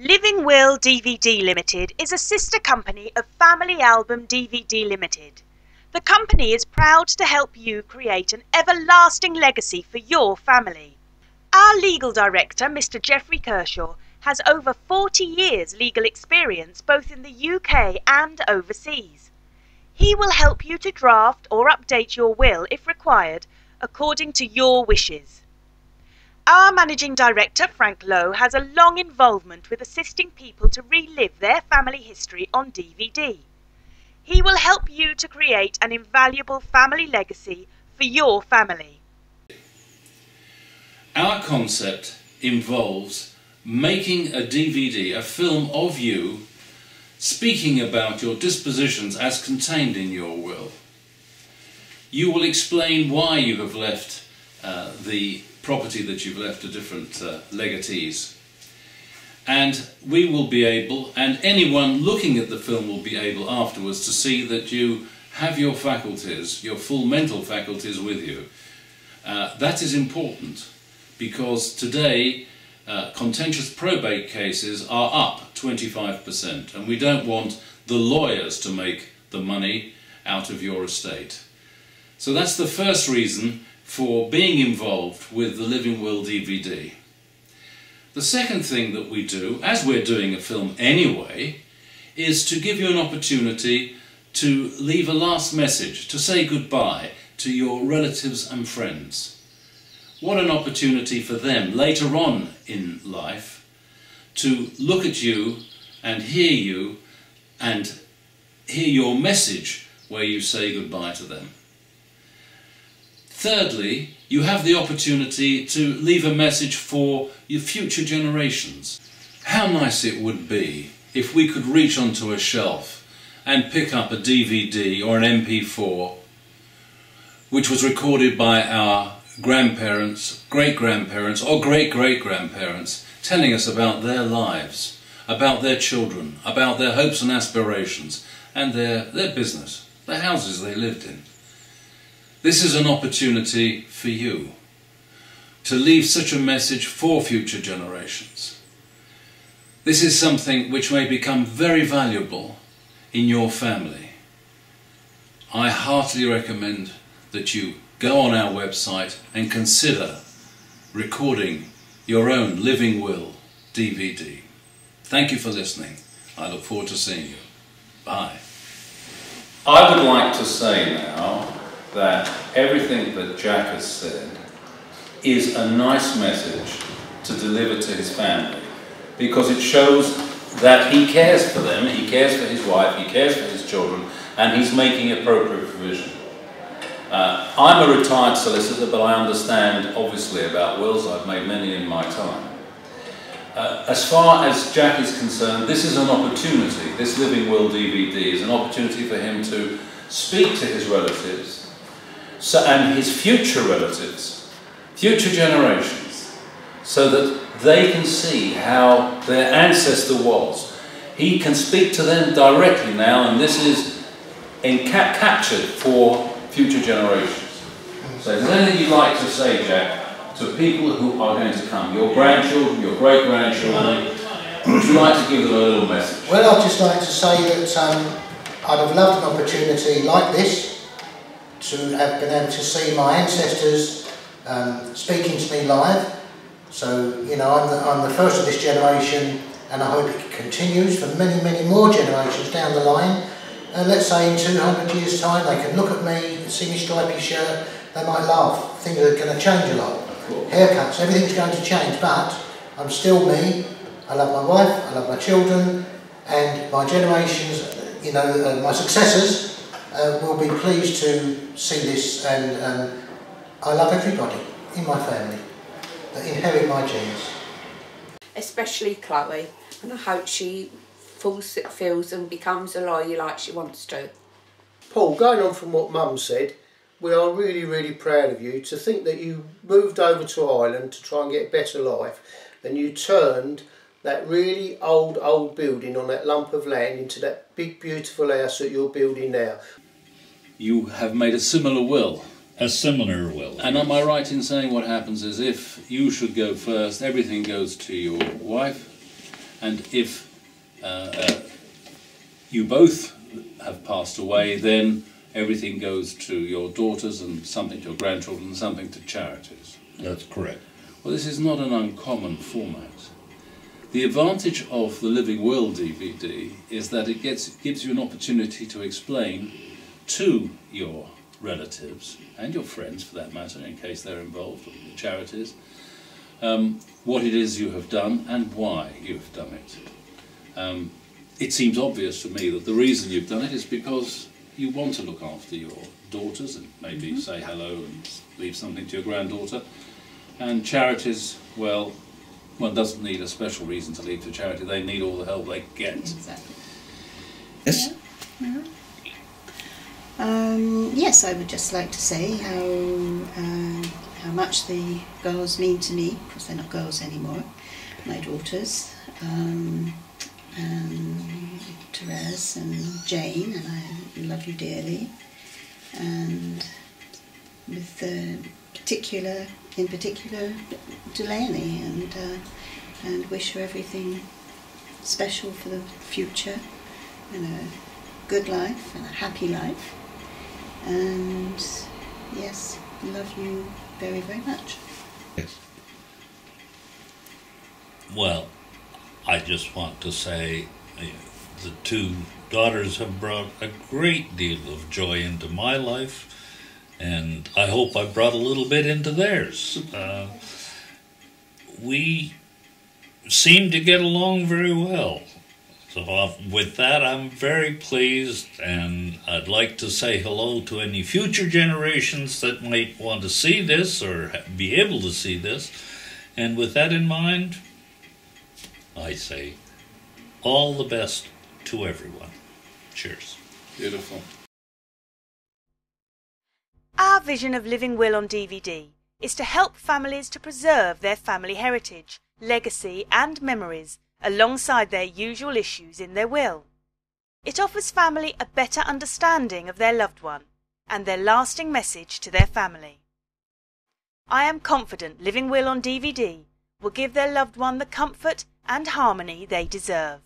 Living Will DVD Limited is a sister company of Family Album DVD Limited. The company is proud to help you create an everlasting legacy for your family. Our legal director, Mr. Geoffrey Kershaw, has over 40 years legal experience both in the UK and overseas. He will help you to draft or update your will if required, according to your wishes. Our Managing Director, Frank Lowe, has a long involvement with assisting people to relive their family history on DVD. He will help you to create an invaluable family legacy for your family. Our concept involves making a DVD, a film of you, speaking about your dispositions as contained in your will. You will explain why you have left the property that you've left to different legatees. And we will be able, and anyone looking at the film will be able afterwards to see that you have your faculties, your full mental faculties with you. That is important because today contentious probate cases are up 25% and we don't want the lawyers to make the money out of your estate. So that's the first reason for being involved with the Living Will DVD. The second thing that we do, as we're doing a film anyway, is to give you an opportunity to leave a last message, to say goodbye to your relatives and friends. What an opportunity for them later on in life to look at you and hear your message where you say goodbye to them. Thirdly, you have the opportunity to leave a message for your future generations. How nice it would be if we could reach onto a shelf and pick up a DVD or an MP4 which was recorded by our grandparents, great-grandparents or great-great-grandparents, telling us about their lives, about their children, about their hopes and aspirations and their business, the houses they lived in. This is an opportunity for you to leave such a message for future generations. This is something which may become very valuable in your family. I heartily recommend that you go on our website and consider recording your own Living Will DVD. Thank you for listening. I look forward to seeing you. Bye. I would like to say now that everything that Jack has said is a nice message to deliver to his family because it shows that he cares for them, he cares for his wife, he cares for his children, and he's making appropriate provision. I'm a retired solicitor, but I understand obviously about wills. I've made many in my time. As far as Jack is concerned, this is an opportunity, this Living Will DVD is an opportunity for him to speak to his relatives and his future relatives, future generations, so that they can see how their ancestor was. He can speak to them directly now, and this is captured for future generations. So is there anything you'd like to say, Jack, to people who are going to come, your grandchildren, your great-grandchildren? Would you like to give them a little message? Well, I'd just like to say that I'd have loved an opportunity like this to have been able to see my ancestors speaking to me live. So, you know, I'm the first of this generation, and I hope it continues for many, many more generations down the line. And let's say in 200 years' time, they can look at me, see me stripy shirt, they might laugh. Things are going to change a lot. Haircuts, everything's going to change, but I'm still me. I love my wife, I love my children, and my generations, you know, my successors will be pleased to see this, and I love everybody in my family that inherit my genes. Especially Chloe, and I hope she feels and becomes a lawyer like she wants to. Paul, going on from what Mum said, we are really, really proud of you to think that you moved over to Ireland to try and get a better life, and you turned that really old building on that lump of land into that big beautiful house that you're building now. You have made a similar will. A similar will. And am I right in saying what happens is if you should go first, everything goes to your wife, And if you both have passed away, then everything goes to your daughters and something to your grandchildren and something to charities. That's correct. Well, this is not an uncommon format. The advantage of the Living Will DVD is that it gives you an opportunity to explain to your relatives, and your friends for that matter, in case they're involved, or the charities, what it is you have done and why you have done it. It seems obvious to me that the reason you've done it is because you want to look after your daughters and maybe say hello and leave something to your granddaughter. And charities, well, one doesn't need a special reason to leave to charity. They need all the help they get. Exactly. Yes? Yeah. Yes, I would just like to say how much the girls mean to me, because they're not girls anymore, my daughters, and Therese and Jane, and I love you dearly, and with in particular Delaney, and wish her everything special for the future, and a good life and a happy life. And yes, love you very, very much. Yes. Well, I just want to say the two daughters have brought a great deal of joy into my life, and I hope I brought a little bit into theirs. We seem to get along very well. So with that, I'm very pleased, and I'd like to say hello to any future generations that might want to see this or be able to see this. And with that in mind, I say all the best to everyone. Cheers. Beautiful. Our vision of Living Will on DVD is to help families to preserve their family heritage, legacy and memories alongside their usual issues in their will. It offers family a better understanding of their loved one and their lasting message to their family. I am confident Living Will on DVD will give their loved one the comfort and harmony they deserve.